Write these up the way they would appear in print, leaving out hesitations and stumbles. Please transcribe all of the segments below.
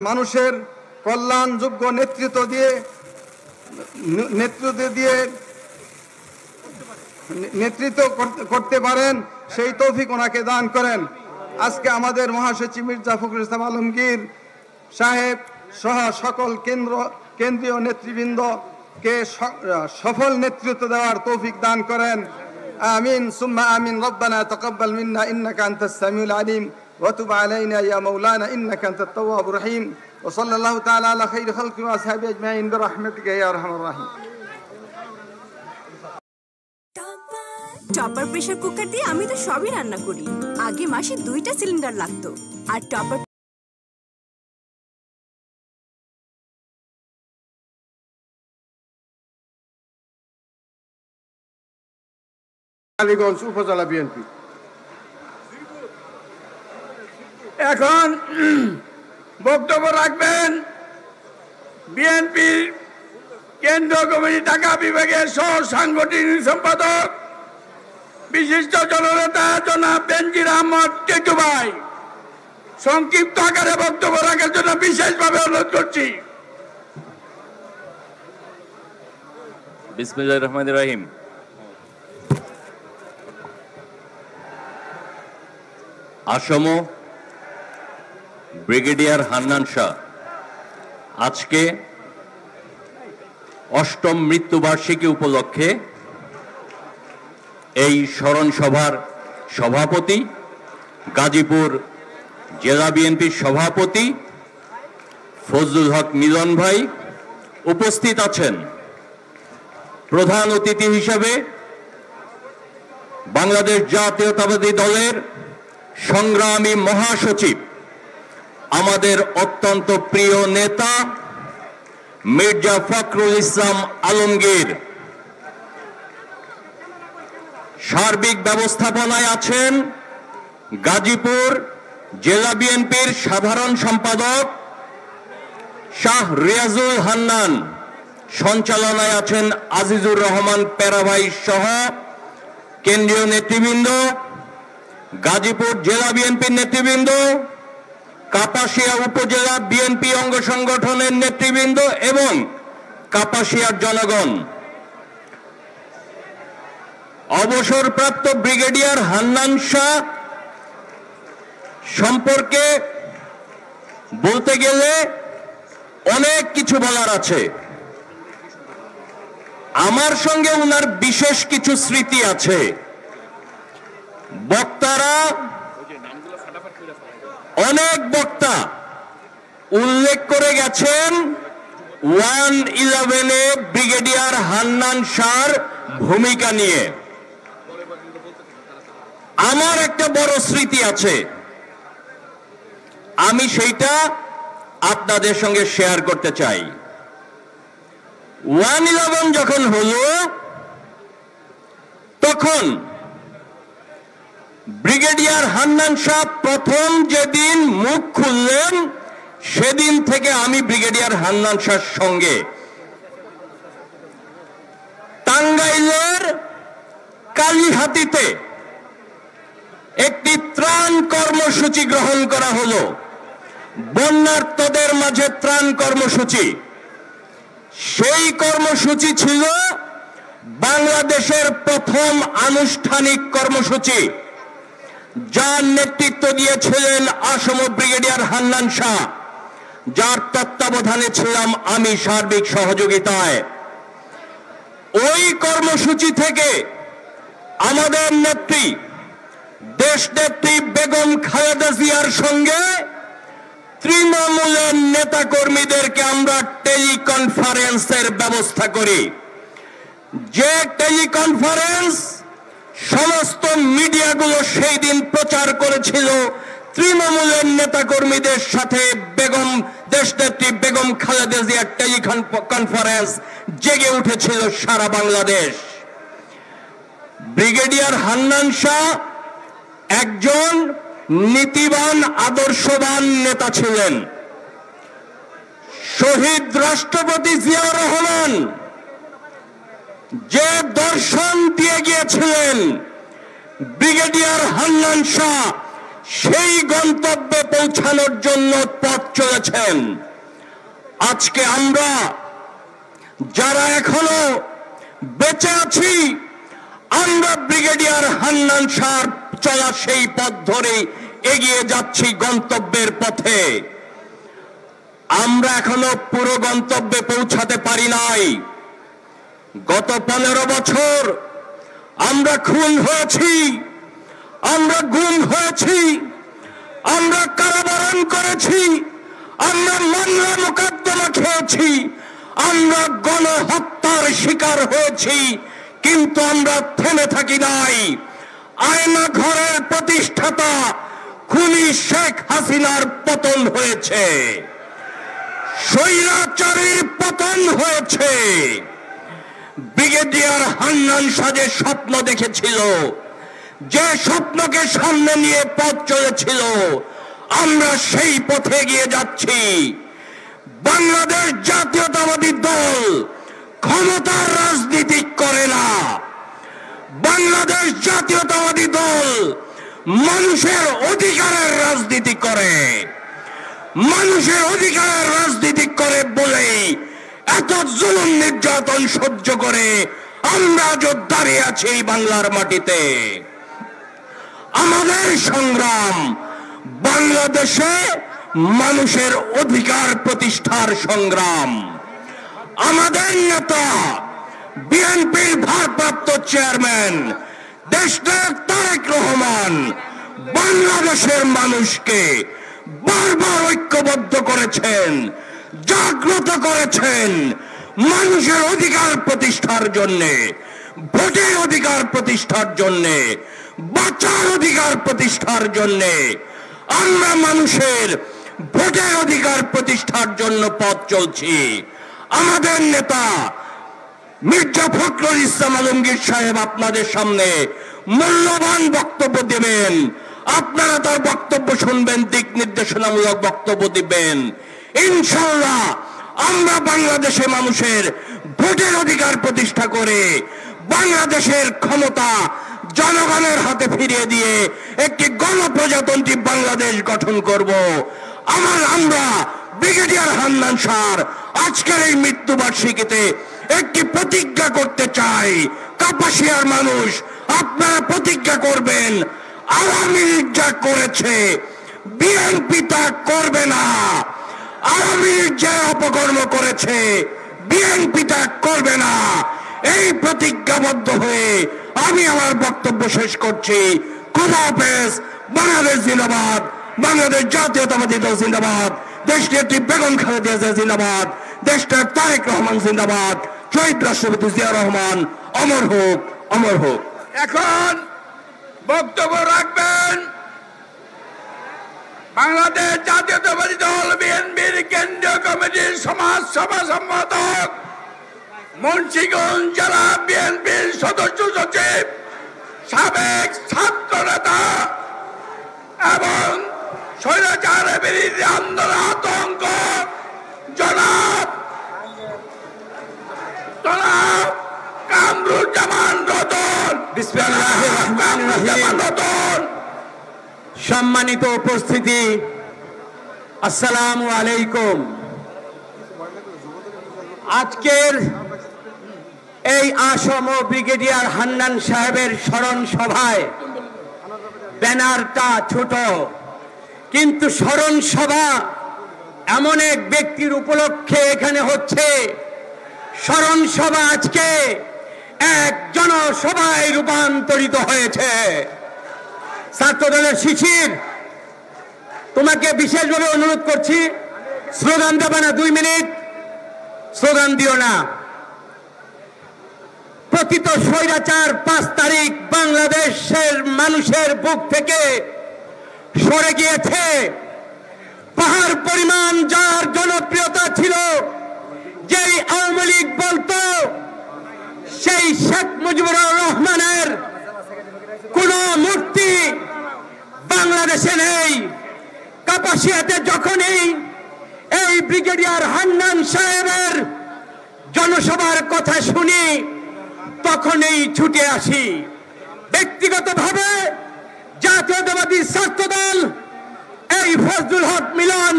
মানুষের কল্যাণযোগ্য নেতৃত্ব দিয়ে নেতৃত্ব করতে পারেন, সেই তৌফিক ওনাকে দান করেন। আজকে আমাদের মহাসচিব মির্জা ফখরুল ইসলাম আলমগীর সাহেব সহ সকল কেন্দ্রীয় নেতৃবৃন্দকে সফল নেতৃত্ব দেওয়ার তৌফিক দান করেন। আমিন সুম্মা আমিন। রব্বানা তাকাব্বাল মিন্না ইন্নাকা আনতাস সামিউল আলিম ওয়া তুব আলাইনা ইয়া মাওলানা ইন্নাকা আনতাত তাওয়াবুর রহিম ওয়া সাল্লাল্লাহু তাআলা আলা খাইরি খালকি ওয়া আসহাবি আজমাইন বিরহমাতিকা ইয়া আরহামার রাহিম। টপার প্রেসার কুকার দিয়ে আমি তো সবই রান্না করি। আগে মাসে 2টা সিলিন্ডার লাগতো, আর টপার কালীগঞ্জ উপজেলা বিএনপি। এখন বক্তব্য রাখবেন বিএনপির কেন্দ্রীয় কমিটি ঢাকা বিভাগের সহ সাংগঠনিক সম্পাদক বিশিষ্ট জননেতা জনাব বেনজির আহমদ টিটু ভাই। সংক্ষিপ্ত আকারে বক্তব্য রাখার জন্য বিশেষভাবে অনুরোধ করছি। বিসমিল্লাহির রহমানির রহিম। আসম ব্রিগেডিয়ার হান্নান শাহ আজকে 8ম মৃত্যুবার্ষিকী উপলক্ষে এই স্মরণ সভার সভাপতি, গাজীপুর জেলা বিএনপির সভাপতি ফজলুল হক মিলন ভাই উপস্থিত আছেন। প্রধান অতিথি হিসেবে বাংলাদেশ জাতীয়তাবাদী দলের সংগ্রামী মহাসচিব, আমাদের অত্যন্ত প্রিয় নেতা মির্জা ফখরুল ইসলাম আলমগীর। সার্বিক ব্যবস্থাপনায় আছেন গাজীপুর জেলা বিএনপির সাধারণ সম্পাদক শাহ রিয়াজুল হান্নান। সঞ্চালনায় আছেন আজিজুর রহমান পেরাভাই সহ কেন্দ্রীয় নেতৃবৃন্দ, গাজীপুর জেলা বিএনপির নেতৃবৃন্দ, কাপাসিয়া উপজেলা বিএনপি অঙ্গ সংগঠনের নেতৃবৃন্দ এবং কাপাসিয়ার জনগণ। অবসরপ্রাপ্ত ব্রিগেডিয়ার হান্নান শাহ সম্পর্কে বলতে গেলে অনেক কিছু বলার আছে। আমার সঙ্গে ওনার বিশেষ কিছু স্মৃতি আছে। বক্তারা, অনেক বক্তা উল্লেখ করে গেছেন 111-এ ব্রিগেডিয়ার হান্নান শাহর ভূমিকা নিয়ে। আমার একটা বড় স্মৃতি আছে, আমি সেইটা আপনাদের সঙ্গে শেয়ার করতে চাই। 111 যখন হলো তখন ব্রিগেডিয়ার হান্নান শাহ প্রথম যেদিন মুখ খুললেন সেদিন থেকে আমি ব্রিগেডিয়ার হান্নান শাহর সঙ্গে। টাঙ্গাইলের কালীহাতিতে একটি ত্রাণ কর্মসূচি গ্রহণ করা হলো, বন্যার্তদের মাঝে ত্রাণ কর্মসূচি। সেই কর্মসূচি ছিল বাংলাদেশের প্রথম আনুষ্ঠানিক কর্মসূচি, যার নেতৃত্ব দিয়েছিলেন আসম ব্রিগেডিয়ার হান্নান শাহ, যার তত্ত্বাবধানে ছিলাম আমি সার্বিক সহযোগিতায়। ওই কর্মসূচি থেকে আমাদের নেত্রী, দেশনেত্রী বেগম খালেদা জিয়ার সঙ্গে তৃণমূলের নেতা কর্মীদেরকে আমরা টেলিকনফারেন্সের ব্যবস্থা করি। যে টেলিকনফারেন্স সমস্ত মিডিয়াগুলো সেই দিন প্রচার করেছিল তৃণমূলের নেতা কর্মীদের সাথে দেশনেত্রী বেগম খালেদা জিয়ার টেলিকনফারেন্স, জেগে উঠেছিল সারা বাংলাদেশ। ব্রিগেডিয়ার হান্নান শাহ একজন নীতিবান, আদর্শবান নেতা ছিলেন। শহীদ রাষ্ট্রপতি জিয়াউর রহমান যে দর্শন দিয়ে গিয়েছিলেন, ব্রিগেডিয়ার হান্নান শাহ সেই গন্তব্যে পৌঁছানোর জন্য পথ চলেছেন। আজকে আমরা যারা এখনো বেঁচে আছি, আমরা ব্রিগেডিয়ার হান্নান শাহর চলা সেই পথ ধরে এগিয়ে যাচ্ছি গন্তব্যের পথে। আমরা এখনো পুরো গন্তব্যে পৌঁছাতে পারি নাই। গত 15 বছর আমরা খুন হয়েছি, আমরা গুম হয়েছি, আমরা কারাবরণ করেছি, আমরা মামলা মোকদ্দমা খেয়েছি, আমরা গণহত্যার শিকার হয়েছি, কিন্তু আমরা থেমে থাকি নাই। আয়না ঘরের প্রতিষ্ঠাতা খুনি শেখ হাসিনার পতন হয়েছে, স্বৈরাচারীর পতন হয়েছে। ব্রিগেডিয়ার হান্নান শাহ যে স্বপ্ন দেখেছিল, যে স্বপ্নকে সামনে নিয়ে পথ চলেছিল, আমরা সেই পথে গিয়ে যাচ্ছি। বাংলাদেশ জাতীয়তাবাদী দল ক্ষমতার রাজনীতি করে না। বাংলাদেশ জাতীয়তাবাদী দল মানুষের অধিকারের রাজনীতি করে। মানুষের অধিকারের রাজনীতি করে বলেই এত জুলুম নির্যাতন সহ্য করে আমরা আজ দাঁড়িয়ে আছি এই বাংলার মাটিতে। আমাদের সংগ্রাম বাংলাদেশে মানুষের অধিকার প্রতিষ্ঠার সংগ্রাম। আমাদের নেতা বিএনপির ভারপ্রাপ্ত চেয়ারম্যান দেশনায়ক তারেক রহমান বাংলাদেশের মানুষকে বারবার ঐক্যবদ্ধ করেছেন, জাগ্রত করেছেন মানুষের অধিকার প্রতিষ্ঠার জন্যে, ভোটের অধিকার প্রতিষ্ঠার জন্যে, বাঁচার অধিকার প্রতিষ্ঠার জন্যে। আমরা মানুষের ভোটের অধিকার প্রতিষ্ঠার জন্য পথ চলছি। আমাদের নেতা মির্জা ফখরুল ইসলাম আলমগীর সাহেব আপনাদের সামনে মূল্যবান বক্তব্য দেবেন। আপনারা তার বক্তব্য শুনবেন, দিক নির্দেশনামূলক বক্তব্য দিবেন। ইনশাআল্লাহ আমরা বাংলাদেশে মানুষের ভোটের অধিকার প্রতিষ্ঠা করে বাংলাদেশের ক্ষমতা জনগণের হাতে ফিরিয়ে দিয়ে একটি গণপ্রজাতন্ত্রী বাংলাদেশ গঠন করব। আমরা ব্রিগেডিয়ার হান্নান শাহর আজকের এই মৃত্যুবার্ষিকীতে একটি প্রতিজ্ঞা করতে চাই। কাপাসিয়ার মানুষ, আপনারা প্রতিজ্ঞা করবেন, আওয়ামী লীগ যা করেছে বিএনপি তা করবে না। আওয়ামী লীগ যে অপকর্ম করেছে বিএনপি তা করবে না। এই প্রতিজ্ঞাবদ্ধ হয়ে আমি আমার বক্তব্য শেষ করছি। খোদা হাফেজ। বাংলাদেশ জিন্দাবাদ, বাংলাদেশ জাতীয়তাবাদী দল জিন্দাবাদ, দেশনেত্রী বেগম খালেদা জিয়া জিন্দাবাদ, দেশনায়ক তারেক রহমান জিন্দাবাদ, শহীদ রাষ্ট্রপতি জিয়া রহমান অমর হোক, অমর হোক। এখন বক্তব্য রাখবেন বাংলাদেশ জাতীয়তাবাদী দল বিএনপির কেন্দ্রীয় কমিটির সমাজ সভা সম্পাদক, মুন্সিগঞ্জ জেলা বিএনপির সদস্য সচিব, সাবেক ছাত্র নেতা এবং স্বৈরাচারের বিরুদ্ধে আন্দোলন আতঙ্ক জনাব কামরুজ্জামান রতন। বিসমিল্লাহির রহমানির রহিম। সম্মানিত উপস্থিতি, আসসালামু আলাইকুম। আজকের এই আসম ব্রিগেডিয়ার হান্নান সাহেবের স্মরণ সভায় ব্যানারটা ছোট, কিন্তু স্মরণ সভা এমন এক ব্যক্তির উপলক্ষে এখানে হচ্ছে। স্মরণ সভা আজকে এক জনসভায় রূপান্তরিত হয়েছে। ছাত্রদলের শিশির, তোমাকে বিশেষভাবে অনুরোধ করছি, স্লোগান দেবে না, 2 মিনিট স্লোগান দিও না। প্রকৃত স্বৈরাচার 5 তারিখ বাংলাদেশের মানুষের বুক থেকে সরে গিয়েছে। পাহাড় পরিমাণ যার জনপ্রিয়তা ছিল, যেই আওয়ামী লীগ বলতো সেই শেখ মুজিবুর রহমানের কোন মূর্তি বাংলাদেশে নেই। কাপাসিয়াতে যখনই এই ব্রিগেডিয়ার হান্নান সাহেবের জনসভার কথা শুনি তখনই ছুটে আসি। ব্যক্তিগতভাবে জাতীয়তাবাদী ছাত্রদল এই ফজলুল হক মিলন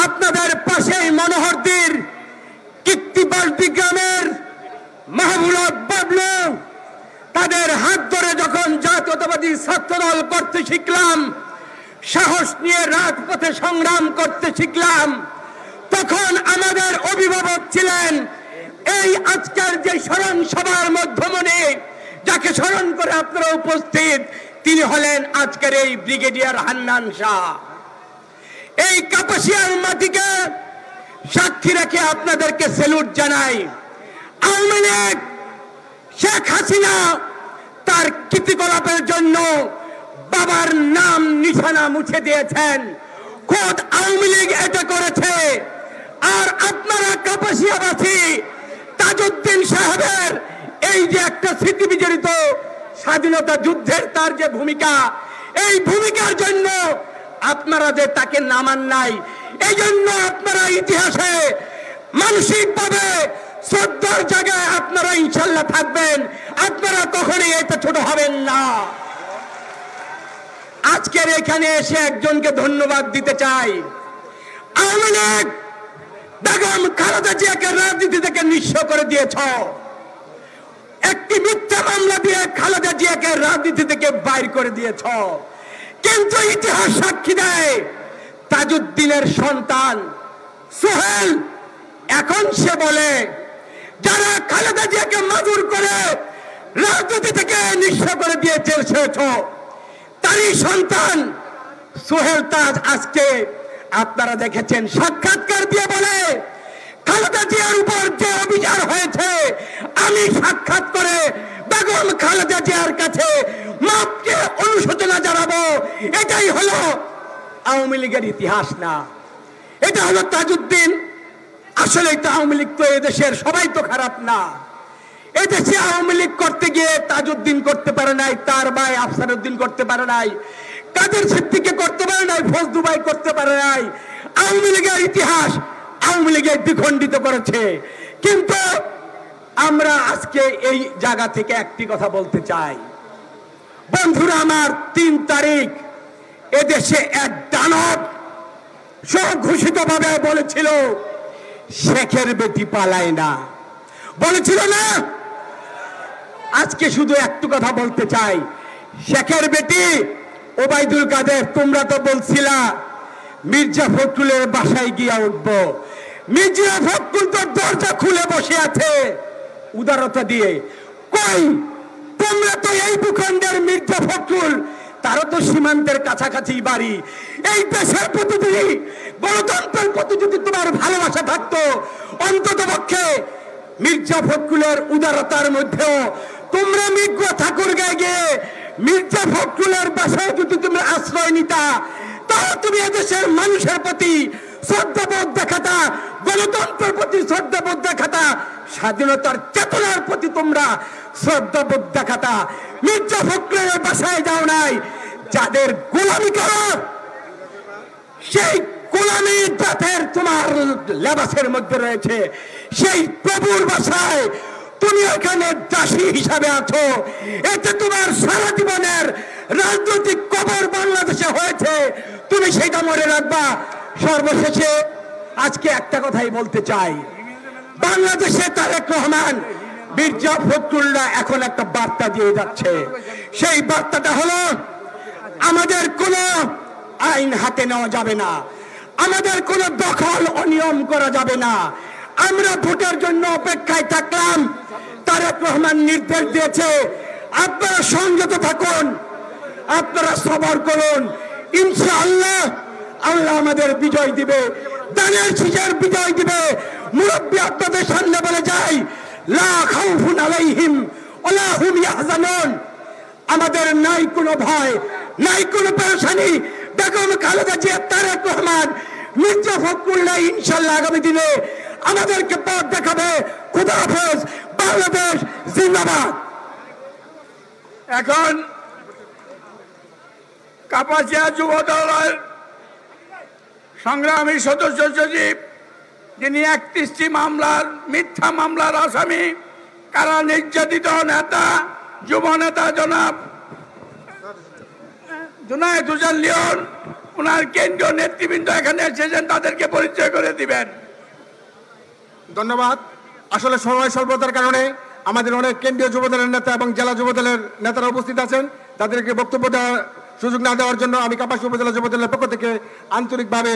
আপনাদের পাশেই মনোহরদীর কীর্তিবাড়তি গ্রামের মাহবুব বাবলু তাদের হাত ধরে যখন জাতীয়তাবাদী ছাত্রদল করতে শিখলাম, সাহস নিয়ে রাজপথে সংগ্রাম করতে শিখলাম, তখন আমাদের অভিভাবক ছিলেন এই আজকের যে স্মরণ সভার মাধ্যমে যাকে স্মরণ করে আপনারা উপস্থিত, তিনি হলেন আজকের এই ব্রিগেডিয়ার হান্নান শাহ। এই কাপাসিয়ার মাটিকে সাক্ষী রেখে আপনাদেরকে স্যালুট জানাই। আওয়ামী লীগ শেখ হাসিনা তার কীর্তিকলাপের জন্য বাবার নাম নিশানা মুছে দিয়েছেন, খোদ আওয়ামী লীগ এটা করেছে। আর আপনারা কাপাসিয়াবাসী তাজউদ্দিন সাহেবের এই যে একটা স্মৃতি বিজড়িত স্বাধীনতা যুদ্ধের তার যে ভূমিকা, এই ভূমিকার জন্য আপনারা যে তাকে নামান নাই, এই জন্য আপনারা ইতিহাসে মানসিকভাবে শ্রদ্ধার জায়গায় আপনারা ইনশাল্লাহ থাকবেন, আপনারা কখনোই এতে ছোট হবেন না। আজকের এখানে এসে একজনকে ধন্যবাদ দিতে চাই। আওয়ামী লীগ বেগম খালেদা জিয়াকে রাজনীতি থেকে নিঃস্ব করে দিয়েছ, একটি মিথ্যা মামলা দিয়ে খালেদা জিয়াকে রাজনীতি থেকে বাইর করে দিয়েছ। কিন্তু ইতিহাস সাক্ষী দেয় তাজউদ্দিনের সন্তান সোহেল এখন সে বলে যারা খালেদা জিয়াকে মাজুর করে রাজনীতি থেকে নিঃস্ব করে দিয়ে চেয়েছ, তারই সন্তান সোহেল তাজ আজকে আপনারা দেখেছেন সাক্ষাৎকার দিয়ে বলে খালেদা জিয়ার উপর যে অভিযান হয়েছে আমি সাক্ষাৎ করে বেগম খালেদা জিয়ার কাছে মাপকে অনুশোচনা জানাবো। এটাই হলো আওয়ামী লীগের ইতিহাস না, এটা হলো তাজউদ্দিন। আসলে তো আওয়ামী লীগ তো এদেশের সবাই তো খারাপ না, এদেশে আওয়ামী লীগ করতে গিয়ে তাজউদ্দিন করতে পারে নাই, তার ভাই আফসারউদ্দিন করতে পারে নাই, কাদের সিদ্দিকী করতে পারে নাই, ফজলু ভাই করতে পারে নাই। আওয়ামী লীগের ইতিহাস আওয়ামী লীগের দ্বিখণ্ডিত করেছে। কিন্তু আমরা আজকে এই জায়গা থেকে একটি কথা বলতে চাই, বন্ধুরা আমার, 3 তারিখ এদেশে এক দানব স্বঘোষিত ভাবে বলেছিল শেখের বেটি পালায় না, বলেছিল না? আজকে শুধু একটু কথা বলতে চাই, শেখের বেটি ওবায়দুল কাদের, তোমরা তো বলছিলা মির্জা ফখরুলের বাসায় গিয়া উঠবো। মির্জা ফখরুল তো দরজা খুলে বসে আছে উদারতা দিয়ে। কই তোমরা তো এই ভূখণ্ডের মির্জা ফখরুল, তারও তো সীমান্তের কাছাকাছি বাড়ি। এই দেশের প্রতি গণতন্ত্রের প্রতি যদি তোমার ভালোবাসা থাকতো, অন্তত পক্ষে মির্জা ফখরুলের উদারতার মধ্যেও তোমরা মির্জা ঠাকুরগাঁয়ে গিয়ে মির্জা ফখরুলের বাসায় যদি তুমি আশ্রয় নিতা, তাও তুমি এদেশের মানুষের প্রতি শ্রদ্ধাবোধ দেখাতা, গণতন্ত্রের প্রতি শ্রদ্ধাবোধ দেখাতা, স্বাধীনতার চেতনার প্রতি তোমরা শ্রদ্ধাবোধ দেখাতা। মির্জা ফখরুলের বাসায় যাও নাই, যাদের গোলামি করো সেই গোলামি জাতের তোমার লেবাসের মধ্যে রয়েছে, সেই প্রভুর বাসায় তুমি এখানে দাসী হিসাবে আছো। এতে তোমার সারা জীবনের রাজনৈতিক কবর বাংলাদেশে হয়েছে, তুমি সেটা মনে রাখবা। সর্বশেষে আজকে একটা কথাই বলতে চাই, বাংলাদেশে তারেক রহমান মির্জা ফখরুল্লাহ এখন একটা বার্তা দিয়ে যাচ্ছে। সেই বার্তাটা হলো আমাদের কোনো আইন হাতে নেওয়া যাবে না, আমাদের কোনো দখল অনিয়ম করা যাবে না। আমরা ভোটের জন্য অপেক্ষায় থাকলাম, তারেক রহমান নির্দেশ দিয়েছে আপনারা সংযত থাকুন, আপনারা সবর করুন, ইনশাআল্লাহ আল্লাহ আমাদের বিজয় দিবে, দানের শীষের বিজয় দিবে। মুরব্বী আপনাদের সামনে বলে যাই, লা খাউফুন আলাইহিম ওয়ালা হুম ইয়াহজানুন, আমাদের নাই কোনো ভয়, নাই কোনো পেরেশানি। বেগম খালেদা জিয়া, তারেক রহমান, মির্জা ফখরুল্লাহ ইনশাআল্লাহ আগামী দিনে আমাদেরকে পথ দেখাবে। খুদা হাফেজ, বাংলাদেশ জিন্দাবাদ। এখন কাপাসিয়া যুব দলের সংগ্রামী সদস্য সচিব, যিনি 31টি মামলার মিথ্যা মামলার আসামি, কারা নির্যাতিত নেতা, যুব নেতা জনাব জুনায়েদ হোসেন লিওন ওনার কেন্দ্রীয় নেতৃবৃন্দ এখানে এসেছেন, তাদেরকে পরিচয় করে দিবেন। ধন্যবাদ। আসলে সময় স্বল্পতার কারণে আমাদের অনেক কেন্দ্রীয় যুবদলের নেতা এবং জেলা যুবদলের নেতারা উপস্থিত আছেন, তাদেরকে বক্তব্য দেওয়ার সুযোগ না দেওয়ার জন্য আমি কাপাসিয়া উপজেলা যুবদলের পক্ষ থেকে আন্তরিকভাবে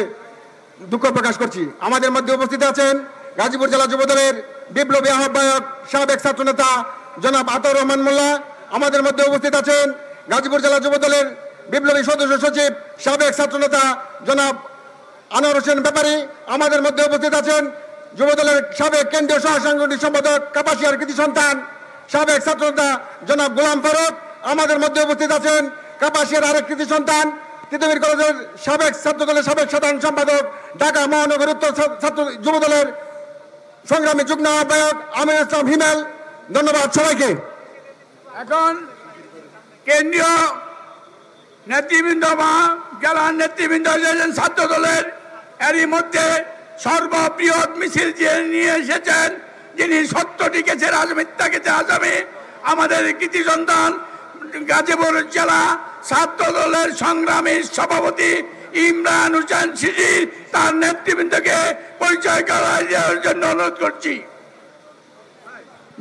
দুঃখ প্রকাশ করছি। আমাদের মধ্যে উপস্থিত আছেন গাজীপুর জেলা যুবদলের বিপ্লবী আহ্বায়ক সাবেক ছাত্রনেতা জনাব আতাউর রহমান মোল্লা। আমাদের মধ্যে উপস্থিত আছেন গাজীপুর জেলা যুবদলের বিপ্লবী সদস্য সচিব সাবেক ছাত্রনেতা জনাব আনোয়ার হোসেন ব্যাপারী। আমাদের মধ্যে উপস্থিত আছেন যুবদলের সাবেক কেন্দ্রীয় সহ সাংগঠনিক সম্পাদক কাপাসিয়ার কৃতি সন্তান সাবেক ছাত্রনেতা জনাব গোলাম ফারুক। আমাদের মধ্যে উপস্থিত আছেন কাপাসিয়ার আরেক কৃতি সন্তান তিতুমির কলেজের সাবেক ছাত্রদলের সাবেক সাধারণ সম্পাদক ঢাকা মহানগর উত্তর ছাত্র যুবদলের সংগ্রামী যুগ্ম আহ্বায়ক আমির ইসলাম হিমেল। ধন্যবাদ সবাইকে। এখন কেন্দ্রীয় নেতৃবৃন্দ বা জেলার নেতৃবৃন্দ এসেছেন ছাত্র দলের, এরই মধ্যে সর্ববৃহৎ মিছিল যে নিয়ে এসেছেন, যিনি সত্যটি গেছে রাজমিথ্যা গেছে আসামি, আমাদের কৃতি সন্তান গাজীপুর জেলা ছাত্র দলের সংগ্রামী সভাপতি ইমরান হোসেন শিশির, তার নেতৃবৃন্দকে পরিচয় করার জন্য অনুরোধ করছি।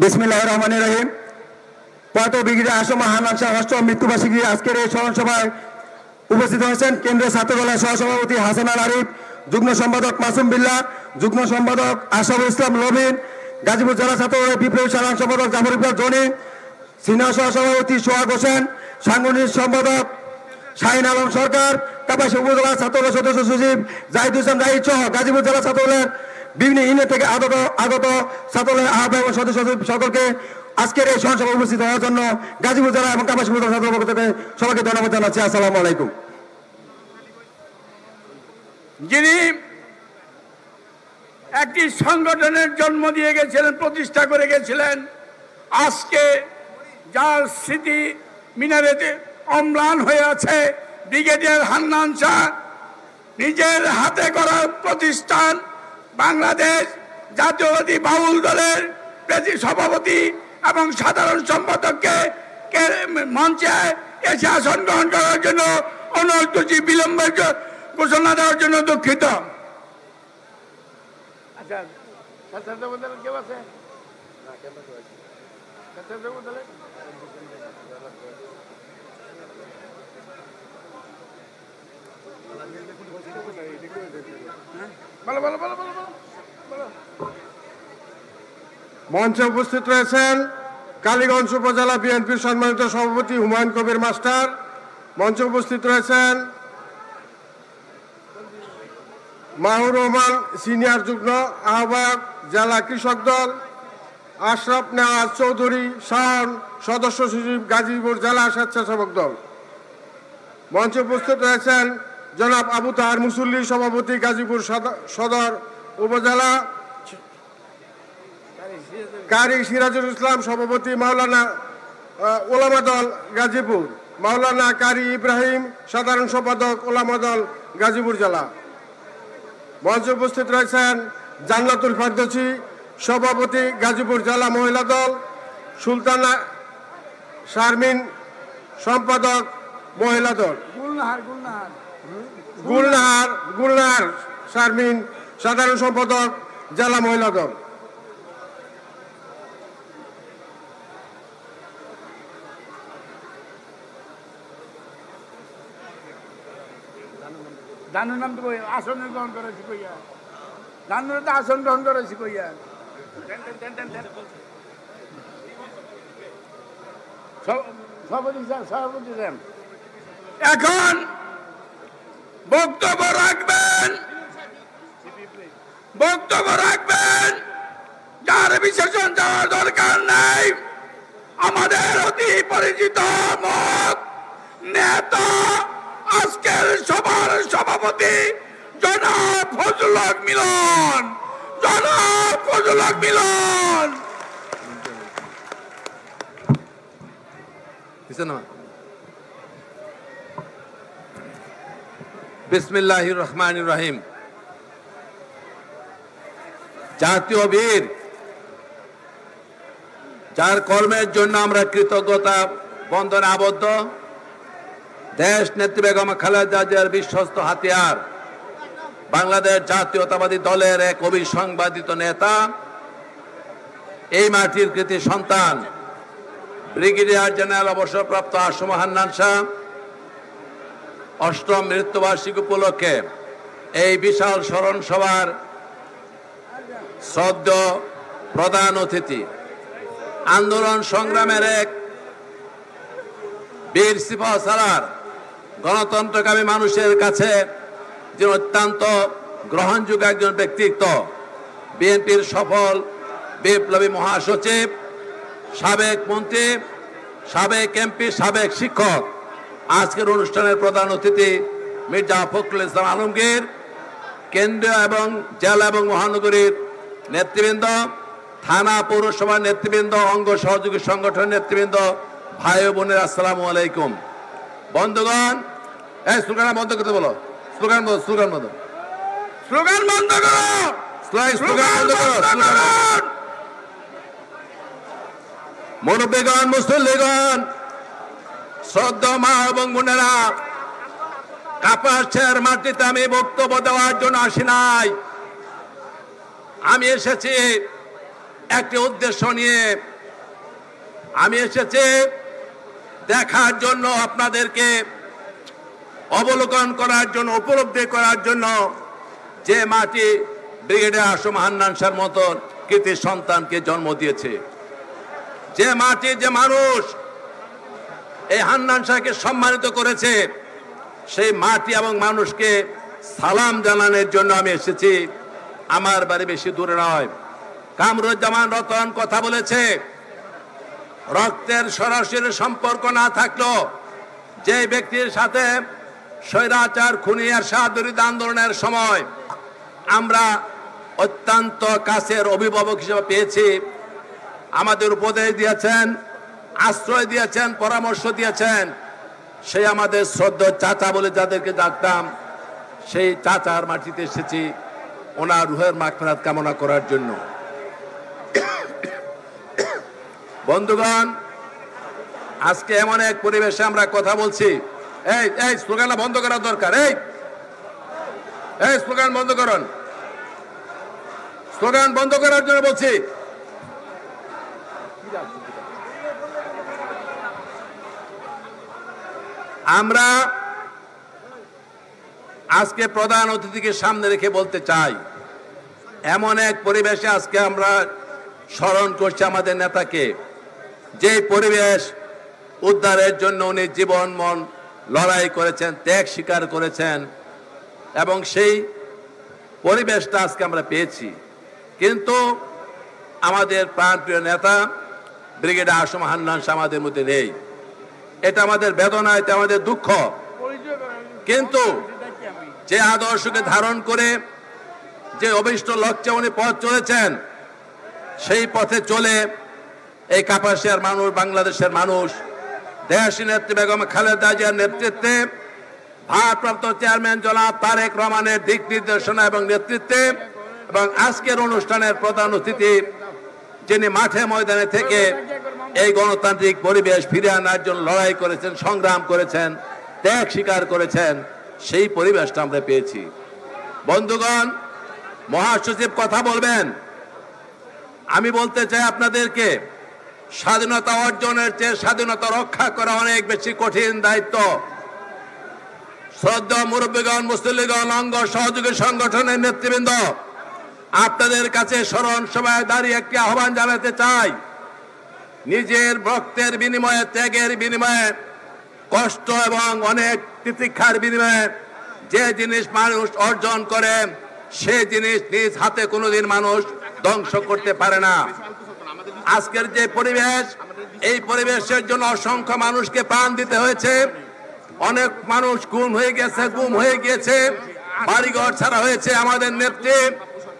বিসমিল্লাহির রহমানির রহিম। প্রয়াত ব্রিগেডিয়ার আসম হান্নান শাহ অষ্টম মৃত্যুবার্ষিকী আজকের এই স্মরণ সভায় উপস্থিত হয়েছেন কেন্দ্রীয় ছাত্র দলের সহসভাপতি হাসান আল আরিফ, যুগ্ম সম্পাদক মাসুম বিল্লাহ, যুগ্ম সম্পাদক আশরাফুল ইসলাম নবীন, গাজীপুর জেলা ছাত্র দলের বিপ্লবী সাধারণ সম্পাদক জাফর ইকবাল জনি, সিনিয়র সহসভাপতি সোহাগ হোসেন, সাংগঠনিক সম্পাদক শাহিন আলম সরকার, কাপাসিয়া উপজেলা ছাত্র দলের সদস্য সচিব জাহিদ হোসেন জাহিদ সহ গাজীপুর জেলা ছাত্র দলের বিভিন্ন ইউনিয়ন থেকে আগত ছাত্র দলের আহ্বায়ক সদস্য সচিব সকলকে আজকের এই সভা উপস্থিত হওয়ার জন্য গাজীপুর জেলা এবং কাপাসিয়া উপজেলা ছাত্র পক্ষ থেকে সবাইকে ধন্যবাদ জানাচ্ছি। আসসালামু আলাইকুম। যিনি একটি সংগঠনের জন্ম দিয়ে গেছিলেন, প্রতিষ্ঠা করে গেছিলেন, আজকে যার স্মৃতি মিনারেতে অম্লান হয়ে আছে, ব্রিগেডিয়ার হান্নান শাহ নিজের হাতে করা প্রতিষ্ঠান বাংলাদেশ জাতীয়বাদী বাউল দলের সভাপতি এবং সাধারণ সম্পাদককে মঞ্চে এসে আসন গ্রহণ করার জন্য অনুরোধ করছি। বিলম্বের ঘোষণা দেওয়ার জন্য দুঃখিত। কেউ আছে? মঞ্চে উপস্থিত রয়েছেন কালীগঞ্জ উপজেলা বিএনপির সম্মানিত সভাপতি হুমায়ুন কবির মাস্টার। মঞ্চে উপস্থিত রয়েছেন মাহুর রহমান সিনিয়র যুগ্ম আহ্বায়ক জেলা কৃষক দল, আশরাফ নেওয়াজ চৌধুরী শাহন সদস্য সচিব গাজীপুর জেলা স্বেচ্ছাসেবক দল। মঞ্চে উপস্থিত রয়েছেন জনাব আবু তাহার মুসল্লি সভাপতি গাজীপুর সদর উপজেলা, কারি সিরাজুল ইসলাম সভাপতি মাওলানা ওলামা দল গাজীপুর, মাওলানা কারি ইব্রাহিম সাধারণ সম্পাদক ওলামা দল গাজীপুর জেলা। মঞ্চে উপস্থিত রয়েছেন জান্নাতুল ফারদৌসী সভাপতি গাজীপুর জেলা মহিলা দল, সুলতানা শারমিন সম্পাদক মহিলা দল, গুলনাহার শারমিন সাধারণ সম্পাদক জেলা মহিলা দল। দানুর নাম তো আসন গ্রহণ করেছি কইয়া, দানুর তো আসন গ্রহণ করেছি কইয়া। এখন বক্তব্য রাখবেন যার বিশেষণ যাওয়ার দরকার নাই, আমাদের অতি পরিচিত মত নেতা আজকের সভার সভাপতি জনাব ফজলুল হক মিলন। বিসমিল্লাহির রহমানির রহিম। জাতীয় বীর যার কর্মের জন্য আমরা কৃতজ্ঞতা বন্ধনে আবদ্ধ, দেশ নেত্রী বেগম খালেদা জিয়ার বিশ্বস্ত হাতিয়ার, বাংলাদেশ জাতীয়তাবাদী দলের এক অবিসংবাদিত নেতা, এই মাটির কৃতি সন্তান ব্রিগেডিয়ার জেনারেল অবসরপ্রাপ্ত আসম হান্নান শাহ অষ্টম মৃত্যুবার্ষিকী উপলক্ষে এই বিশাল স্মরণ সভার শ্রদ্ধেয় প্রধান অতিথি, আন্দোলন সংগ্রামের এক বীর সিপাহ সালার, গণতন্ত্রকামী মানুষের কাছে যে অত্যন্ত গ্রহণযোগ্য একজন ব্যক্তিত্ব, বিএনপির সফল বিপ্লবী মহাসচিব, সাবেক মন্ত্রী, সাবেক এমপি, সাবেক শিক্ষক, আজকের অনুষ্ঠানের প্রধান অতিথি মির্জা ফখরুল ইসলাম আলমগীর, কেন্দ্রীয় এবং জেলা এবং মহানগরীর নেতৃবৃন্দ, থানা পৌরসভার নেতৃবৃন্দ, অঙ্গ সহযোগী সংগঠনের নেতৃবৃন্দ, ভাই ও বোনের আসসালামু আলাইকুম। বন্ধুগণ, এই স্লোগান বন্ধ করতে বলো, স্লোগান বন্ধ, স্লোগান বন্ধ, স্লোগান বন্ধ করো, স্লোগান বন্ধ করো, স্লোগান। মুরব্বীগণ, মুসল্লিগণ, শ্রদ্ধা মা এবং বোনেরা, কাপাসের মাটিতে আমি বক্তব্য দেওয়ার জন্য আসি নাই। আমি এসেছি একটি উদ্দেশ্য নিয়ে। আমি এসেছি দেখার জন্য, আপনাদেরকে অবলোকন করার জন্য, উপলব্ধি করার জন্য যে মাটি ব্রিগেডিয়ার আসম হান্নান শাহর মতন কৃতি সন্তানকে জন্ম দিয়েছে, যে মাটি, যে মানুষ এই হান্নান শাহকে সম্মানিত করেছে, সেই মাটি এবং মানুষকে সালাম জানানোর জন্য আমি এসেছি। আমার বাড়ি বেশি দূরে নয়। কামরুজ্জামান রতন কথা বলেছে, রক্তের সরাসরি সম্পর্ক না থাকলেও যে ব্যক্তির সাথে স্বৈরাচার, খুনি, এরশাদ-বিরোধী আন্দোলনের সময় আমরা অত্যন্ত কাছের অভিভাবক হিসেবে পেয়েছি, আমাদের উপদেশ দিয়েছেন, আশ্রয় দিয়েছেন, পরামর্শ দিয়েছেন, সেই আমাদের শ্রদ্ধা চাচা বলে যাদেরকে ডাকতাম, সেই চাচার মাটিতে এসেছি ওনার রুহের মাগফিরাত কামনা করার জন্য। বন্ধুগণ, আজকে এমন এক পরিবেশে আমরা কথা বলছি। এই স্লোগানটা বন্ধ করা দরকার। এই স্লোগান বন্ধ করুন, স্লোগান বন্ধ করার জন্য বলছি। আমরা আজকে প্রধান অতিথিকে সামনে রেখে বলতে চাই, এমন এক পরিবেশে আজকে আমরা স্মরণ করছি আমাদের নেতাকে, যে পরিবেশ উদ্ধারের জন্য উনি জীবন মন লড়াই করেছেন, ত্যাগ স্বীকার করেছেন, এবং সেই পরিবেশটা আজকে আমরা পেয়েছি। কিন্তু আমাদের প্রাণপ্রিয় নেতা ব্রিগেডিয়ার আসম হান্নান শাহ আমাদের মধ্যে নেই। এটা আমাদের বেদনা, এটা আমাদের দুঃখ। কিন্তু যে আদর্শকে ধারণ করে যে অভিষ্ট লক্ষ্যে উনি পথ চলেছেন, সেই পথে চলে এই কাপাসিয়ার মানুষ, বাংলাদেশের মানুষ, দেশী নেত্রী বেগম খালেদা জিয়ার নেতৃত্বে, ভারপ্রাপ্ত চেয়ারম্যান জনাব তারেক রহমানের দিক নির্দেশনা এবং নেতৃত্বে, এবং আজকের অনুষ্ঠানের প্রধান অতিথি যিনি মাঠে ময়দানে থেকে এই গণতান্ত্রিক পরিবেশ ফিরে আনার জন্য লড়াই করেছেন, সংগ্রাম করেছেন, ত্যাগ স্বীকার করেছেন, সেই পরিবেশটা আমরা পেয়েছি। বন্ধুগণ, মহাসচিব কথা বলবেন। আমি বলতে চাই আপনাদেরকে, স্বাধীনতা অর্জনের চেয়ে স্বাধীনতা রক্ষা করা অনেক বেশি কঠিন দায়িত্ব। শ্রদ্ধা মুরব্বীগণ, মুসল্লিগণ, অঙ্গ সহযোগী সংগঠনের নেতৃবৃন্দ, আপনাদের কাছে স্মরণ সভায় দাঁড়িয়ে একটি আহ্বান জানাতে চাই। নিজের রক্তের বিনিময়ে, ত্যাগের বিনিময়ে, কষ্ট এবং অনেক তিতিক্ষার বিনিময়ে যে জিনিস মানুষ অর্জন করে, সে জিনিস নিজ হাতে কোনোদিন মানুষ ধ্বংস করতে পারে না। আজকের যে পরিবেশ, এই পরিবেশের জন্য অসংখ্য মানুষকে প্রাণ দিতে হয়েছে। অনেক মানুষ গুম হয়ে গিয়েছে, বাড়িঘর ছাড়া হয়েছে। আমাদের নেত্রী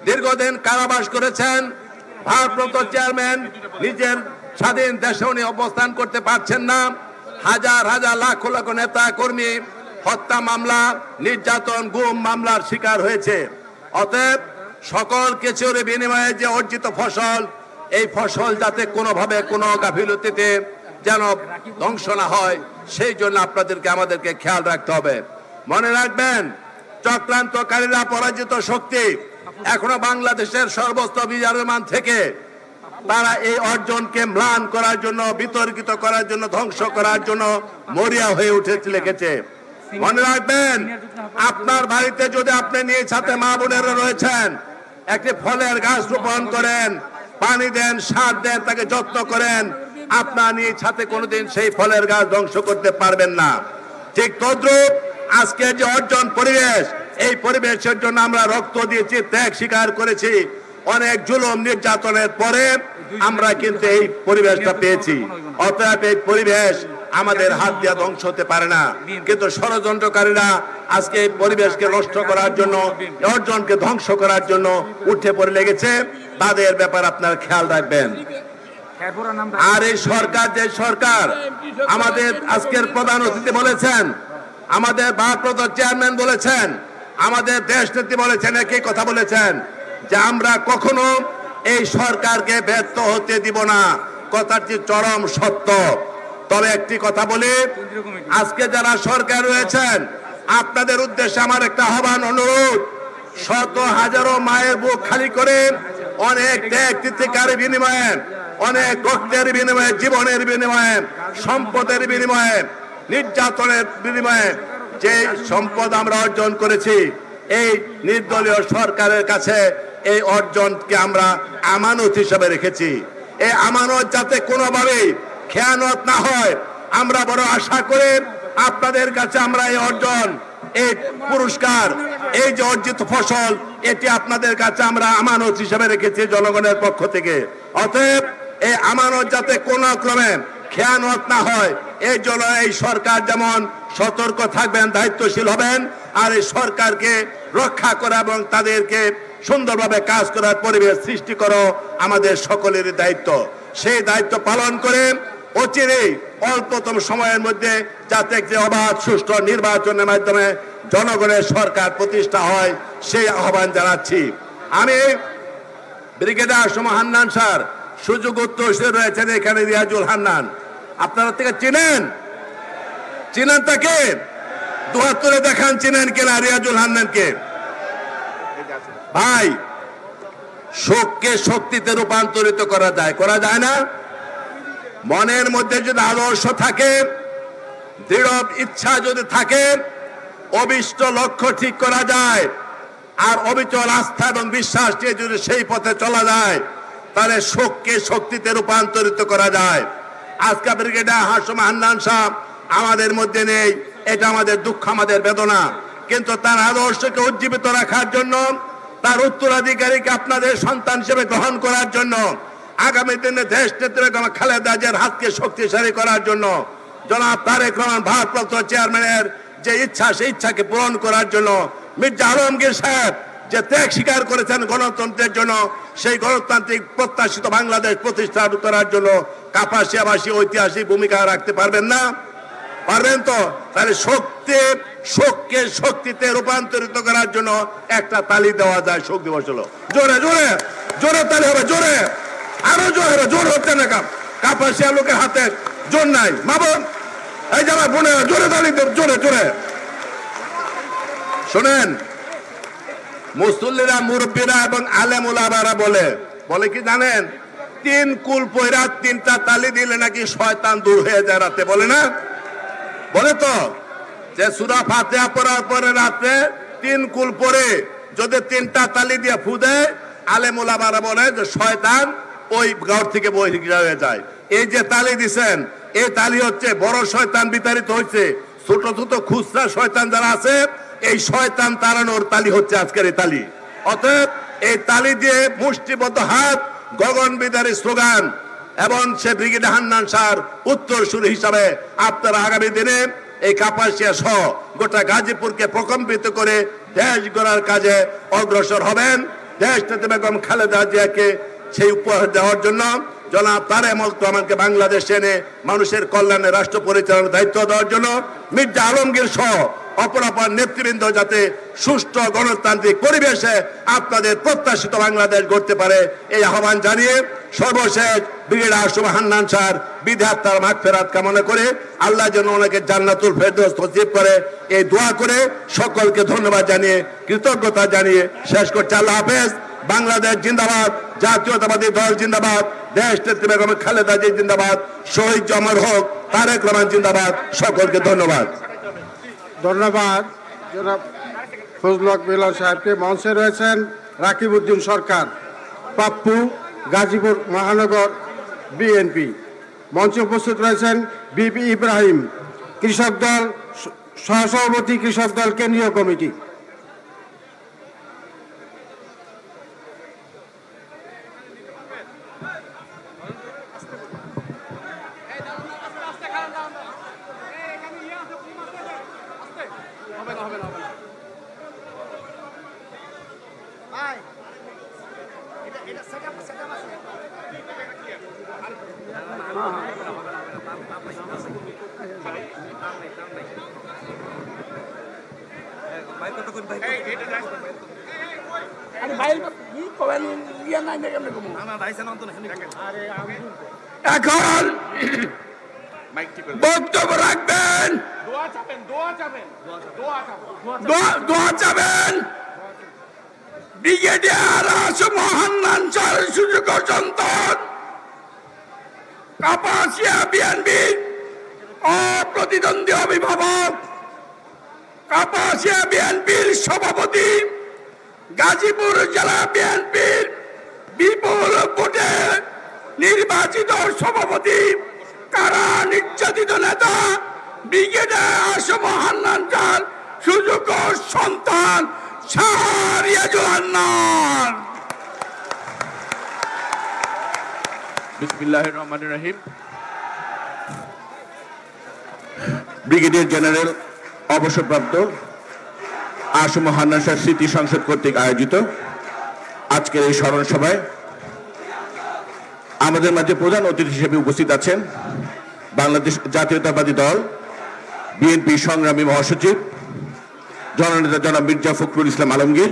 দীর্ঘদিন কারাবাস করেছেন। ভারপ্রাপ্ত চেয়ারম্যান নিজের স্বাধীন দেশে উনি অবস্থান করতে পারছেন না। হাজার হাজার লাখ লাখ নেতা কর্মী হত্যা মামলা, নির্যাতন, গুম মামলার শিকার হয়েছে। অতএব সকল কিছুর বিনিময়ে যে অর্জিত ফসল, এই ফসল যাতে কোনোভাবে কোনো গাফিলতিতে যেন ধ্বংস না হয়, সেই জন্য আপনাদেরকে আমাদেরকে খেয়াল রাখতে হবে। মনে রাখবেন, চক্রান্তকারীরা পরাজিত শক্তি। এখনো বাংলাদেশের সর্বোচ্চ বিরাজমান থেকে তারা এই অর্জনকে ম্লান করার জন্য, বিতর্কিত করার জন্য, ধ্বংস করার জন্য মরিয়া হয়ে উঠেছে লেগেছে। মনে রাখবেন, আপনার বাড়িতে যদি আপনি নিয়ে সাথে মা বোনেরা রয়েছেন, একটি ফলের গাছ রোপণ করেন, পানি দেন, সার দেন, তাকে যত্ন করেন, আপনার নিয়ে সাথে কোনোদিন সেই ফলের গাছ ধ্বংস করতে পারবেন না। ঠিক তদ্রুপ আজকে যে অর্জন পরিবেশ, এই পরিবেশের জন্য আমরা রক্ত দিয়েছি, ত্যাগ স্বীকার করেছি, অনেক জুলুম নির্যাতনের পরে আমরা কিন্তু এই পরিবেশটা পেয়েছি। অতএব এই পরিবেশ আমাদের হাত দিয়ে ধ্বংস হতে পারে না। কিন্তু ষড়যন্ত্রকারীরা আজকে এই পরিবেশকে নষ্ট করার জন্য, অর্জনকে ধ্বংস করার জন্য উঠে পড়ে লেগেছে। তাদের ব্যাপার আপনারা খেয়াল রাখবেন। আর এই সরকার, যে সরকার, আমাদের আজকের প্রধান অতিথি বলেছেন, আমাদের ভারপ্রাপ্ত চেয়ারম্যান বলেছেন, আমাদের দেশ নেত্রী বলেছেন, একই কথা বলেছেন যে আমরা কখনো এই সরকারকে ব্যর্থ হতে দিব না। কথাটি চরম সত্য। তবে একটি কথা বলি, আজকে যারা সরকার রয়েছেন, আপনাদের উদ্দেশ্যে আমার একটা আহ্বান, অনুরোধ, শত হাজারো মায়ের বুক খালি করে অনেক ত্যাগ তিতিকার বিনিময়ে, অনেক রক্তের বিনিময়ে, জীবনের বিনিময়ে, সম্পদের বিনিময়ে, নির্যাতনের বিনিময়ে যে সম্পদ আমরা অর্জন করেছি, এই নির্দলীয় সরকারের কাছে এই অর্জনকে আমরা আমানত হিসেবে রেখেছি। এই আমানত যাতে কোনোভাবেই খেয়ানত না হয়, আমরা বড় আশা করে আপনাদের কাছে আমরা এই অর্জন, এই পুরস্কার, এই যে অর্জিত ফসল, এটি আপনাদের কাছে আমরা আমানত হিসেবে রেখেছি জনগণের পক্ষ থেকে। অতএব এই আমানত যাতে কোনো ক্রমে খেয়ানত না হয়, এই জন্য এই সরকার যেমন সতর্ক থাকবেন, দায়িত্বশীল হবেন, আর এই সরকারকে রক্ষা করা এবং তাদেরকে সুন্দরভাবে কাজ করার পরিবেশ সৃষ্টি করো আমাদের সকলেরই দায়িত্ব। সেই দায়িত্ব পালন করে অচিরেই অল্পতম সময়ের মধ্যে যাতে যে অবাধ সুষ্ঠু নির্বাচনের মাধ্যমে জনগণের সরকার প্রতিষ্ঠা হয়, সেই আহ্বান জানাচ্ছি। আমি ব্রিগেডিয়ার সুমন হান্নান স্যার, সুযোগ উত্তর রয়েছেন এখানে, রিয়াজুল হান্নান, আপনারা থেকে চিনেন? চিনেন তাকে? দুহাত তুলে দেখান, চিনেন কিনা রিয়াজুল হান্নানকে? ভাই, শোককে শক্তিতে রূপান্তরিত করা যায়, করা যায় না? মনের মধ্যে যদি আদর্শ থাকে, দৃঢ় ইচ্ছা যদি থাকে, অভিষ্ট লক্ষ্য ঠিক করা যায়, আর অবিচল আস্থা এবং বিশ্বাস নিয়ে যদি সেই পথে চলা যায়, তাহলে শোককে শক্তিতে রূপান্তরিত করা যায়। আজকে ব্রিগেডিয়ার সুমন হান্নান সাহেব আমাদের মধ্যে নেই, এটা আমাদের দুঃখ, আমাদের বেদনা। কিন্তু তার আদর্শকে উজ্জীবিত রাখার জন্য, তার উত্তরাধিকারীকে আপনাদের সন্তান হিসেবে গ্রহণ করার জন্য, আগামী দিনে দেশ নেত্রী খালেদা জিয়ার হাতকে শক্তিশালী করার জন্য, জনাব তারেক রহমান ভারপ্রাপ্ত চেয়ারম্যানের যে ইচ্ছা, সেই ইচ্ছাকে পূরণ করার জন্য, মির্জা আলমগীর সাহেব যে ত্যাগ স্বীকার করেছেন গণতন্ত্রের জন্য, সেই গণতান্ত্রিক প্রত্যাশিত বাংলাদেশ প্রতিষ্ঠা করার জন্য কাপাসিয়াবাসী ঐতিহাসিক ভূমিকা রাখতে পারবেন না? পারবেন তো? তাহলে শোককে শক্তিতে রূপান্তরিত করার জন্য একটা তালি দেওয়া যায়। শোক দিবস হলো, জোরে জোরে জোরে তালি হবে, জোরে, আরো জোরে, জোর হচ্ছে না। কাপাসিয়া লোকের হাতে জোর নাই, মা বোন, এই যে আমার বোনেরা, জোরে তালি, জোরে জোরে। শোনেন, মুসল্লিরা, মুরব্বীরা এবং আলেম ওলামারা বলে কি জানেন? 3 কুল পয়রা 3টা তালি দিলে নাকি শয়তান দূর হয়ে যায় রাতে, বলে না? বলে তো, যে সূরা ফাতিহা পড়ার পরে রাতে 3 কুল পরে যদি 3টা তালি দিয়ে ফু দেয়, আলেম ওলামারা বলে যে শয়তান ওই ঘর থেকে বহির্গত হয়ে যায়। এই যে তালি দিছেন, এই তালি হচ্ছে বড় শয়তান বিতাড়িত হয়েছে, ছোট ছোট খুচরা শয়তান যারা আছে, এই শয়তান তাড়ানোর তালি হচ্ছে আজকের এই তালি। অতএব এই তালি দিয়ে মুষ্টিবদ্ধ হাত, গগনবিদারী স্লোগান এবং সে ব্রিগেডিয়ার হান্নান স্যার উত্তরসূরি হিসাবে আপনারা আগামী দিনে এই কাপাসিয়া সহ গোটা গাজীপুরকে প্রকম্পিত করে দেশ গড়ার কাজে অগ্রসর হবেন। দেশ নেত্রী বেগম খালেদা জিয়াকে সেই উপহার দেওয়ার জন্য, জনাব তারেক রহমানকে বাংলাদেশে এনে মানুষের কল্যাণে রাষ্ট্র পরিচালনার দায়িত্ব দেওয়ার জন্য, মির্জা আলমগীর সহ অপরাপর নেতৃবৃন্দ যাতে সুষ্ঠু গণতান্ত্রিক পরিবেশে আপনাদের প্রত্যাশিত বাংলাদেশ গড়তে পারে এই আহ্বান জানিয়ে সর্বশেষ ব্রিগেডিয়ার আসম হান্নান স্যার বিধাতার মাগফিরাত কামনা করে আল্লাহ যেন ওনাকে জান্নাতুল ফেরদৌস নসিব করে এই দোয়া করে সকলকে ধন্যবাদ জানিয়ে কৃতজ্ঞতা জানিয়ে শেষ করছি। আল্লাহ হাফেজ। বাংলাদেশ জিন্দাবাদ, জাতীয়তাবাদী দল জিন্দাবাদ, দেশ নেত্রী বেগম খালেদা জিয়া জিন্দাবাদ, শহীদ অমর হোক, তারেক রহমান জিন্দাবাদ। সকলকে ধন্যবাদ। ধন্যবাদ জনাব ফজলুল হক মিলন সাহেবকে। মঞ্চে রয়েছেন রাকিব উদ্দিন সরকার, পাপ্পু, গাজীপুর মহানগর বিএনপি। মঞ্চে উপস্থিত রয়েছেন বিপি ইব্রাহিম, কৃষক দল সহসভাপতি, কৃষক দল কেন্দ্রীয় কমিটি। এখন বক্তব্য রাখবেন, দোয়া চাবেন ব্রিগেডিয়ার আসম হান্নান স্যার, সুযোগ্য সন্তান, কাপাসিয়া বিএনপির অপ্রতিদ্বন্দ্বী অভিভাবক, কাপাসিয়া বিএনপির সভাপতি, গাজীপুর জেলা বিএনপির বিপুল ভোটে নির্বাচিত সভাপতি, কারা নির্যাতিত নেতা ব্রিগেডিয়ার আসম হান্নান স্যার, সুযোগ্য সন্তান শাহরিয়াজুল হান্নান। বিসমিল্লাহির রহমানির রহিম। ব্রিগেডিয়ার জেনারেল অবসরপ্রাপ্ত আসম হান্নান স্যার স্মৃতি সংসদ কর্তৃক আয়োজিত আজকের এই স্মরণ সভায় আমাদের মাঝে প্রধান অতিথি হিসেবে উপস্থিত আছেন বাংলাদেশ জাতীয়তাবাদী দল বিএনপি সংগ্রামী মহাসচিব জননেতা জনাব মির্জা ফখরুল ইসলাম আলমগীর।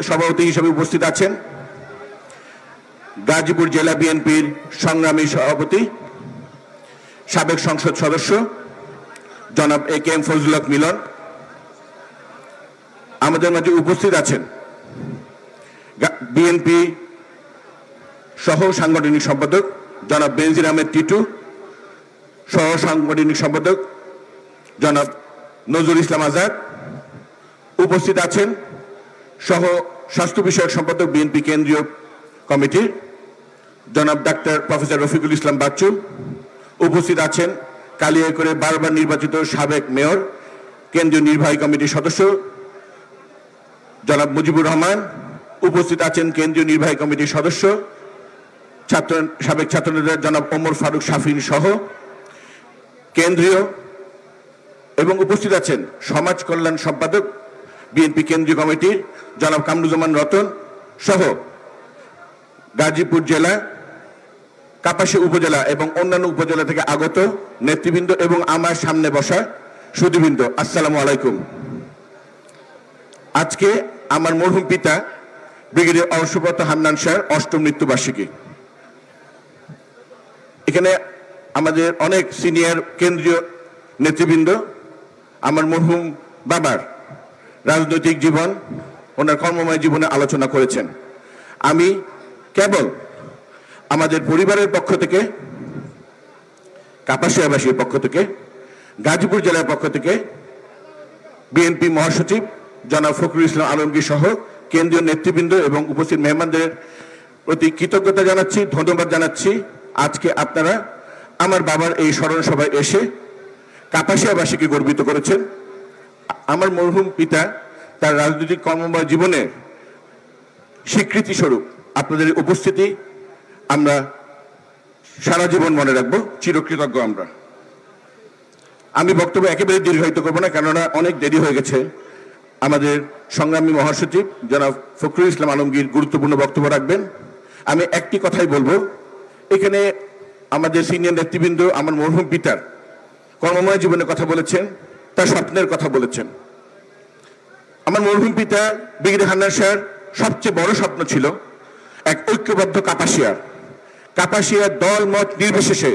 সভাপতি হিসেবে উপস্থিত আছেন গাজীপুর জেলা বিএনপির সংগ্রামী সভাপতি, সাবেক সংসদ সদস্য জনাব এ.কে.এম. ফজলুল হক মিলন। আমাদের মাঝে উপস্থিত আছেন বিএনপি সহ সাংগঠনিক সম্পাদক জনাব বেনজির আহমেদ টিটু, সহ সাংগঠনিক সম্পাদক জনাব নজরুল ইসলাম আজাদ। উপস্থিত আছেন সহ স্বাস্থ্য বিষয়ক সম্পাদক বিএনপি কেন্দ্রীয় কমিটির জনাব ডাক্তার প্রফেসর রফিকুল ইসলাম বাচ্চু। উপস্থিত আছেন কালিয়াকৈরে বারবার নির্বাচিত সাবেক মেয়র, কেন্দ্রীয় নির্বাহী কমিটির সদস্য জনাব মুজিবুর রহমান। উপস্থিত আছেন কেন্দ্রীয় নির্বাহী কমিটির সদস্য সাবেক ছাত্রনেতা জনাব ওমর ফারুক শাফিন সহ কেন্দ্রীয়, এবং উপস্থিত আছেন সমাজ কল্যাণ সম্পাদক বিএনপি কেন্দ্রীয় কমিটির জনাব কামরুজ্জামান রতন সহ গাজীপুর জেলা, কাপাসিয়া উপজেলা এবং অন্যান্য উপজেলা থেকে আগত নেতৃবৃন্দ এবং আমার সামনে বসা সুধীবৃন্দ, আসসালামু আলাইকুম। আজকে আমার মরহুম পিতা ব্রিগেডিয়ার অবসরপ্রাপ্ত হান্নান স্যার অষ্টম মৃত্যুবার্ষিকী। এখানে আমাদের অনেক সিনিয়র কেন্দ্রীয় নেতৃবৃন্দ আমার মরহুম বাবার রাজনৈতিক জীবন, ওনার কর্মময় জীবনে আলোচনা করেছেন। আমি কেবল আমাদের পরিবারের পক্ষ থেকে, কাপাসিয়াবাসীর পক্ষ থেকে, গাজীপুর জেলার পক্ষ থেকে বিএনপি মহাসচিব জনাব ফখরুল ইসলাম আলমগীর সহ কেন্দ্রীয় নেতৃবৃন্দ এবং উপস্থিত মেহমানদের প্রতি কৃতজ্ঞতা জানাচ্ছি, ধন্যবাদ জানাচ্ছি। আজকে আপনারা আমার বাবার এই স্মরণ সভায় এসে কাপাসিয়াবাসীকে গর্বিত করেছেন। আমার মরহুম পিতা তার রাজনৈতিক কর্মময় জীবনের স্বীকৃতি স্বরূপ আপনাদের উপস্থিতি আমরা সারা জীবন মনে রাখবো, চিরকৃতজ্ঞ আমরা। আমি বক্তব্য একেবারে দীর্ঘায়িত করবো না, কেননা অনেক দেরি হয়ে গেছে। আমাদের সংগ্রামী মহাসচিব জনাব ফখরুল ইসলাম আলমগীর গুরুত্বপূর্ণ বক্তব্য রাখবেন। আমি একটি কথাই বলবো, এখানে আমাদের সিনিয়র নেতৃবৃন্দ আমার মরহুম পিতার কর্মময় জীবনের কথা বলেছেন, তার স্বপ্নের কথা বলেছেন। আমার মরহুম পিতা ব্রিগেডিয়ার হান্নান শাহর সবচেয়ে বড় স্বপ্ন ছিল এক ঐক্যবদ্ধ কাপাসিয়ার দল মত নির্বিশেষে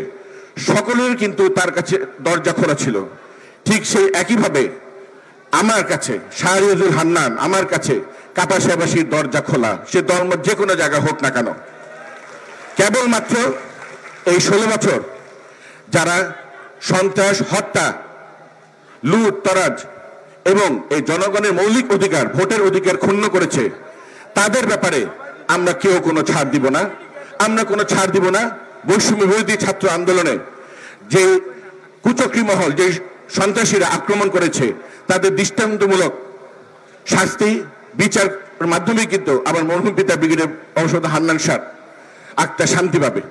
সকলের কিন্তু তার কাছে দরজা খোলা ছিল। ঠিক সেই একইভাবে আমার কাছে শাহরিয়াজুল হান্নান, আমার কাছে কাপাসিয়াবাসীর দরজা খোলা, সে দলমত যে কোনো জায়গা হোক না কেন। কেবলমাত্র এই 16 বছর যারা সন্ত্রাস, হত্যা, লুট তরাজ এবং এই জনগণের মৌলিক অধিকার, ভোটের অধিকার ক্ষুণ্ণ করেছে, তাদের ব্যাপারে আমরা কেউ কোনো ছাড় দিব না। আমরা কোনো ছাড় দিব না। বৈষম্য বিরোধী ছাত্র আন্দোলনে যে কুচক্রী মহল, যে সন্ত্রাসীরা আক্রমণ করেছে, তাদের দৃষ্টান্তমূলক শাস্তি বিচার মাধ্যমে কিন্তু আমার মরহুম পিতা ব্রিগেডিয়ার অবসর হান্নান শাহ আত্মা শান্তি পাবে।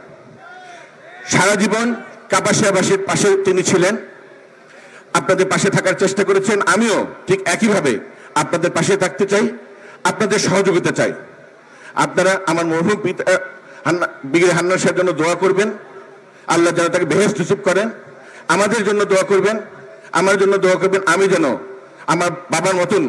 সারা জীবন কাপাসিয়াবাসীর পাশে তিনি ছিলেন, আপনাদের পাশে থাকার চেষ্টা করেছেন। আমিও ঠিক একইভাবে আপনাদের পাশে থাকতে চাই, আপনাদের সহযোগিতা চাই। আপনারা আমার মরহুম পিতা ব্রিগেডিয়ার হান্নান শাহের জন্য দোয়া করবেন, আল্লাহ যেন তাকে বেহেশত নসিব করেন। আমাদের জন্য দোয়া করবেন, আমার জন্য দোয়া করবেন, আমি যেন আমার বাবার মতন